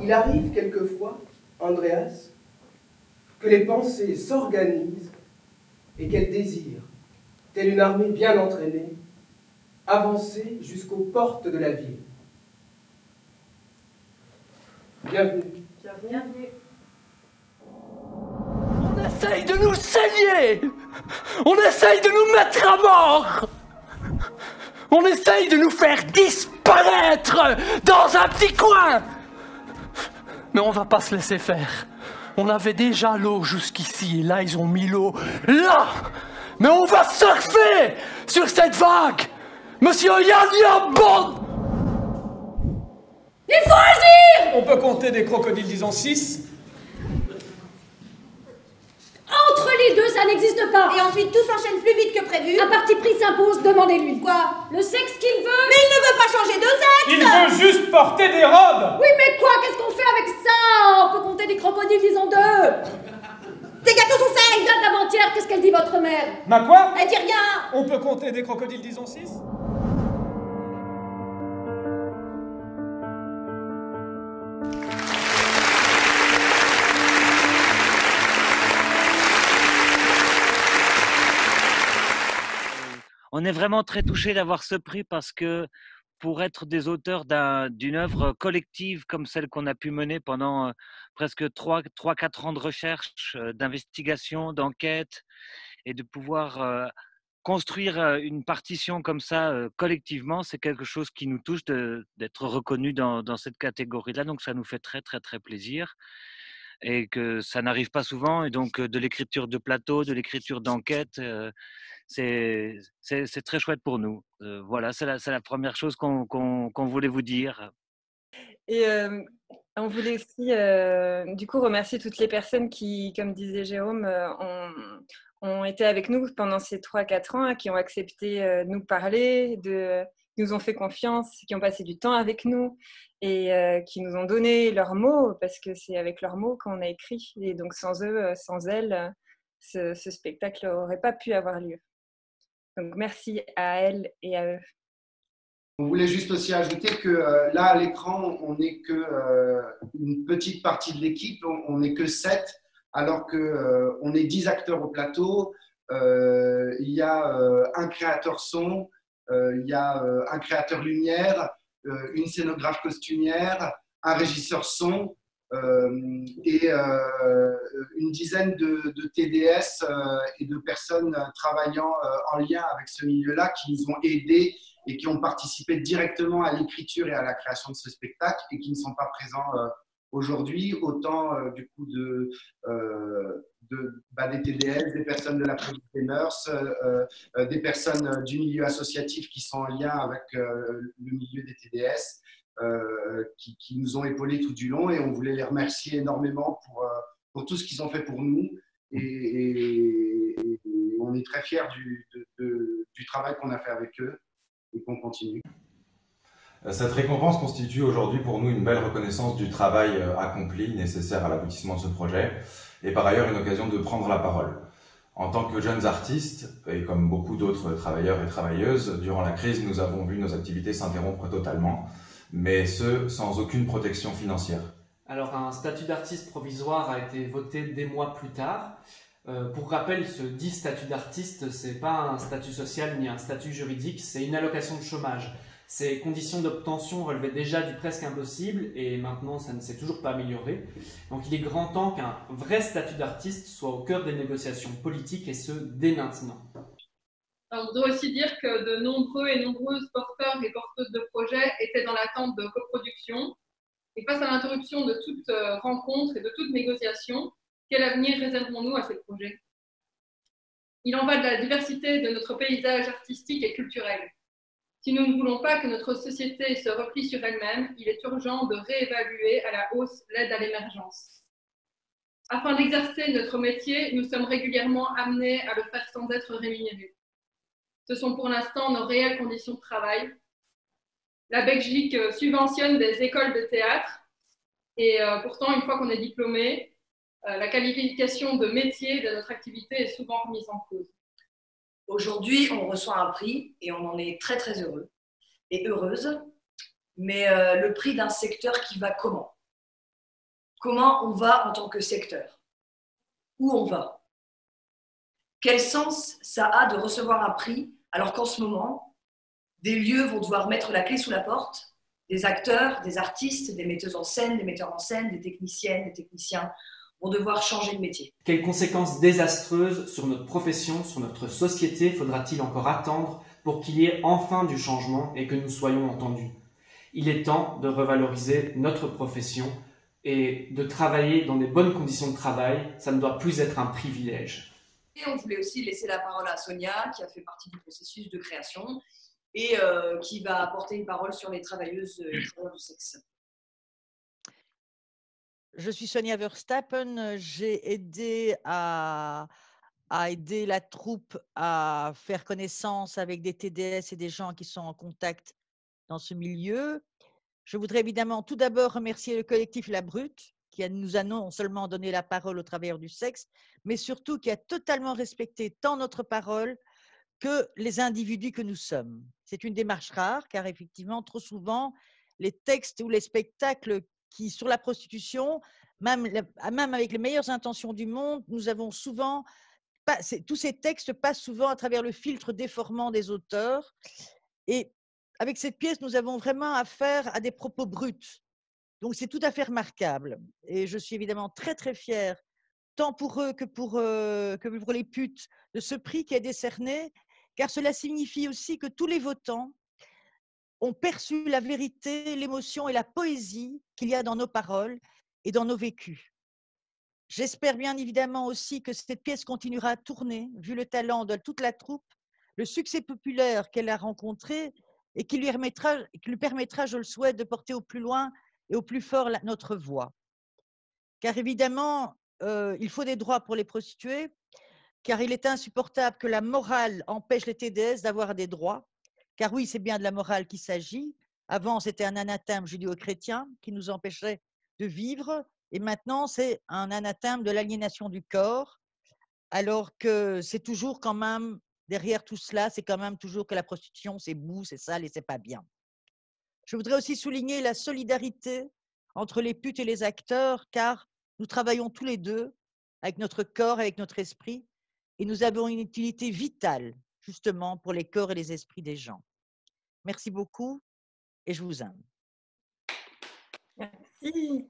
Il arrive quelquefois, Andreas, que les pensées s'organisent et qu'elles désirent, telle une armée bien entraînée, avancer jusqu'aux portes de la ville. Bienvenue. Bienvenue. On essaye de nous saigner! On essaye de nous mettre à mort! On essaye de nous faire disparaître dans un petit coin! Mais on va pas se laisser faire. On avait déjà l'eau jusqu'ici, et là ils ont mis l'eau là! Mais on va surfer sur cette vague! Monsieur Yann Bond! Il faut agir! On peut compter des crocodiles, disons 6. Entre les deux, ça n'existe pas. Et ensuite, tout s'enchaîne plus vite que prévu. Un parti pris s'impose, demandez-lui. Quoi? Le sexe qu'il veut. Mais il ne veut pas changer de sexe. Il veut juste porter des robes. Oui, mais quoi? Qu'est-ce qu'on fait avec ça? On peut compter des crocodiles, disons 2. Tes gâteaux sont Elle secs. date d'avant-hier, qu'est-ce qu'elle dit, votre mère? Ma quoi? Elle dit rien. On peut compter des crocodiles, disons 6. On est vraiment très touchés d'avoir ce prix parce que pour être des auteurs d'une œuvre collective comme celle qu'on a pu mener pendant presque 3-4 ans de recherche, d'investigation, d'enquête, et de pouvoir construire une partition comme ça collectivement, c'est quelque chose qui nous touche d'être reconnu dans cette catégorie-là. Donc ça nous fait très très très plaisir. Et que ça n'arrive pas souvent, et donc de l'écriture de plateau, de l'écriture d'enquête, c'est très chouette pour nous. Voilà, c'est la première chose qu'on voulait vous dire. Et on voulait aussi du coup remercier toutes les personnes qui, comme disait Jérôme, ont été avec nous pendant ces 3-4 ans, qui ont accepté de nous parler, qui nous ont fait confiance, qui ont passé du temps avec nous et qui nous ont donné leurs mots, parce que c'est avec leurs mots qu'on a écrit. Et donc sans eux, sans elles, ce spectacle n'aurait pas pu avoir lieu. Donc merci à elles et à eux. On voulait juste aussi ajouter que là, à l'écran, on n'est que une petite partie de l'équipe, on n'est que 7, alors qu'on est 10 acteurs au plateau. Il y a un créateur son, il y a un créateur lumière, une scénographe costumière, un régisseur son et une dizaine de TDS et de personnes travaillant en lien avec ce milieu-là qui nous ont aidés et qui ont participé directement à l'écriture et à la création de ce spectacle et qui ne sont pas présents aujourd'hui, autant du coup des TDS, des personnes de la police des mœurs, des personnes du milieu associatif qui sont en lien avec le milieu des TDS, qui nous ont épaulés tout du long, et on voulait les remercier énormément pour tout ce qu'ils ont fait pour nous, et on est très fiers du travail qu'on a fait avec eux et qu'on continue. Cette récompense constitue aujourd'hui pour nous une belle reconnaissance du travail accompli, nécessaire à l'aboutissement de ce projet, et par ailleurs une occasion de prendre la parole. En tant que jeunes artistes, et comme beaucoup d'autres travailleurs et travailleuses, durant la crise, nous avons vu nos activités s'interrompre totalement, mais ce, sans aucune protection financière. Alors, un statut d'artiste provisoire a été voté des mois plus tard. Pour rappel, ce dit statut d'artiste, c'est pas un statut social ni un statut juridique, c'est une allocation de chômage. Ces conditions d'obtention relevaient déjà du presque impossible et maintenant ça ne s'est toujours pas amélioré. Donc il est grand temps qu'un vrai statut d'artiste soit au cœur des négociations politiques, et ce dès maintenant. Alors, je dois aussi dire que de nombreux et nombreuses porteurs et porteuses de projets étaient dans l'attente de coproduction. Et face à l'interruption de toute rencontre et de toute négociation, quel avenir réservons-nous à ces projets? Il en va de la diversité de notre paysage artistique et culturel. Si nous ne voulons pas que notre société se replie sur elle-même, il est urgent de réévaluer à la hausse l'aide à l'émergence. Afin d'exercer notre métier, nous sommes régulièrement amenés à le faire sans être rémunérés. Ce sont pour l'instant nos réelles conditions de travail. La Belgique subventionne des écoles de théâtre et pourtant, une fois qu'on est diplômé, la qualification de métier de notre activité est souvent remise en cause. Aujourd'hui, on reçoit un prix et on en est très très heureux et heureuse, mais le prix d'un secteur qui va comment? Comment on va en tant que secteur? Où on va? Quel sens ça a de recevoir un prix alors qu'en ce moment, des lieux vont devoir mettre la clé sous la porte, des acteurs, des artistes, des metteuses en scène, des metteurs en scène, des techniciennes, des techniciens vont devoir changer de métier. Quelles conséquences désastreuses sur notre profession, sur notre société faudra-t-il encore attendre pour qu'il y ait enfin du changement et que nous soyons entendus? Il est temps de revaloriser notre profession et de travailler dans des bonnes conditions de travail. Ça ne doit plus être un privilège. Et on voulait aussi laisser la parole à Sonia, qui a fait partie du processus de création et qui va apporter une parole sur les travailleuses et travailleurs du sexe. Je suis Sonia Verstappen. J'ai aidé à aider la troupe à faire connaissance avec des TDS et des gens qui sont en contact dans ce milieu. Je voudrais évidemment tout d'abord remercier le collectif La Brute, qui nous a non seulement donné la parole aux travailleurs du sexe, mais surtout qui a totalement respecté tant notre parole que les individus que nous sommes. C'est une démarche rare, car effectivement, trop souvent, les textes ou les spectacles qui, sur la prostitution, même avec les meilleures intentions du monde, nous avons souvent, tous ces textes passent souvent à travers le filtre déformant des auteurs. Et avec cette pièce, nous avons vraiment affaire à des propos bruts. Donc, c'est tout à fait remarquable. Et je suis évidemment très, très fière, tant pour eux que pour les putes, de ce prix qui est décerné, car cela signifie aussi que tous les votants ont perçu la vérité, l'émotion et la poésie qu'il y a dans nos paroles et dans nos vécus. J'espère bien évidemment aussi que cette pièce continuera à tourner, vu le talent de toute la troupe, le succès populaire qu'elle a rencontré et qui lui permettra, je le souhaite, de porter au plus loin et au plus fort notre voix. Car évidemment, il faut des droits pour les prostituées, car il est insupportable que la morale empêche les TDS d'avoir des droits. Car oui, c'est bien de la morale qu'il s'agit. Avant, c'était un anathème judéo-chrétien qui nous empêchait de vivre, et maintenant, c'est un anathème de l'aliénation du corps, alors que c'est toujours quand même, derrière tout cela, c'est quand même toujours que la prostitution, c'est boue, c'est sale et c'est pas bien. Je voudrais aussi souligner la solidarité entre les putes et les acteurs, car nous travaillons tous les deux avec notre corps, avec notre esprit, et nous avons une utilité vitale, justement, pour les corps et les esprits des gens. Merci beaucoup et je vous aime. Merci.